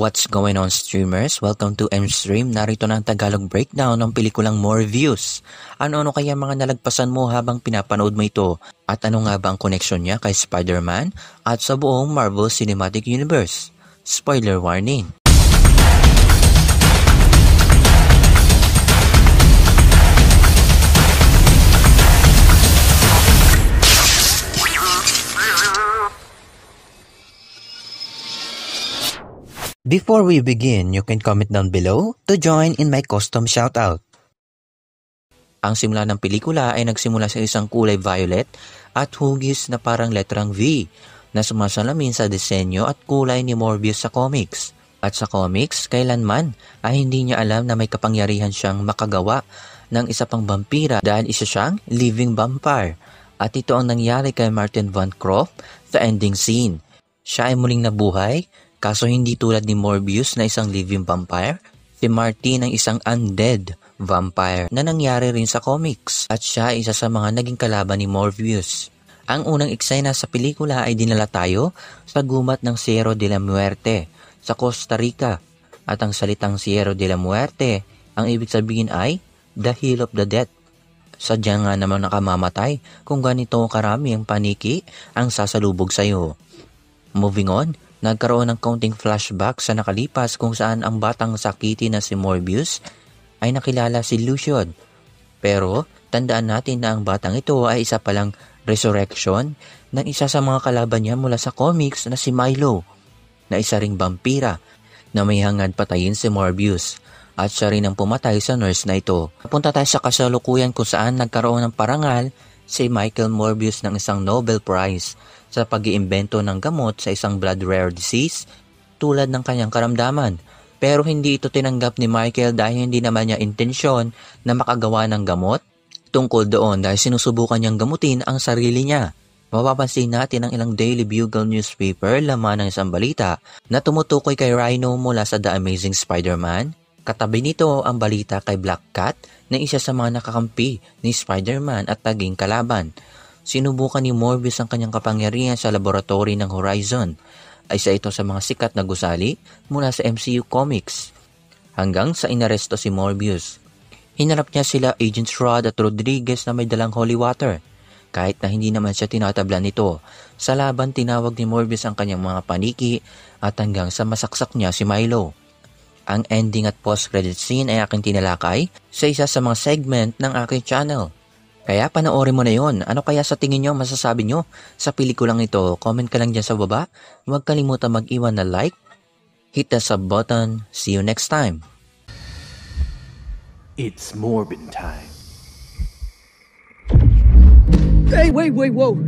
What's going on, streamers? Welcome to M-Stream. Narito na ang Tagalog breakdown ng pelikulang More Views. Ano-ano kaya mga nalagpasan mo habang pinapanood mo ito? At ano nga ba ang connection niya kay Spider-Man at sa buong Marvel Cinematic Universe? Spoiler warning! Before we begin, you can comment down below to join in my custom shoutout. Ang simula ng pelikula ay nagsimula sa isang kulay violet at hugis na parang letrang V na sumasalamin sa disenyo at kulay ni Morbius sa comics. At sa comics, kailanman ay hindi niya alam na may kapangyarihan siyang makagawa ng isa pang vampira dahil isa siyang living vampire. At ito ang nangyari kay Martin Van Croft sa ending scene. Siya ay muling nabuhay. Kaso hindi tulad ni Morbius na isang living vampire, si Martin ang isang undead vampire na nangyari rin sa comics at siya ay isa sa mga naging kalaban ni Morbius. Ang unang eksena sa pelikula ay dinala tayo sa gumat ng Sierra de la Muerte sa Costa Rica at ang salitang Sierra de la Muerte ang ibig sabihin ay the hill of the dead. Sadya nga naman nakamamatay kung ganito karami ang paniki ang sasalubog sa iyo. Moving on, nagkaroon ng kaunting flashback sa nakalipas kung saan ang batang sakiti na si Morbius ay nakilala si Lucian. Pero tandaan natin na ang batang ito ay isa palang resurrection ng isa sa mga kalaban niya mula sa comics na si Milo, na isa ring vampira na may hangad patayin si Morbius at siya rin ang pumatay sa nurse na ito. Punta tayo sa kasalukuyan kung saan nagkaroon ng parangal si Michael Morbius ng isang Nobel Prize sa pag-iimbento ng gamot sa isang blood rare disease tulad ng kanyang karamdaman. Pero hindi ito tinanggap ni Michael dahil hindi naman niya intensyon na makagawa ng gamot tungkol doon dahil sinusubukan niyang gamutin ang sarili niya. Mapapansin natin ang ilang Daily Bugle newspaper laman ng isang balita na tumutukoy kay Rhino mula sa The Amazing Spider-Man. Katabi nito ang balita kay Black Cat na isa sa mga nakakampi ni Spider-Man at naging kalaban. Sinubukan ni Morbius ang kanyang kapangyarihan sa laboratory ng Horizon. Ay isa ito sa mga sikat na gusali mula sa MCU Comics. Hanggang sa inaresto si Morbius. Hinarap niya sila Agents Rod at Rodriguez na may dalang holy water. Kahit na hindi naman siya tinatablan nito. Sa laban tinawag ni Morbius ang kanyang mga paniki at hanggang sa masaksak niya si Milo. Ang ending at post-credit scene ay aking tinalakay sa isa sa mga segment ng aking channel. Kaya panoorin mo na yon. Ano kaya sa tingin nyo masasabi nyo sa pelikulang ito? Comment ka lang dyan sa baba. Huwag kalimutan mag-iwan na like. Hit the sub button. See you next time. It's Morbin time. Hey, wait, whoa.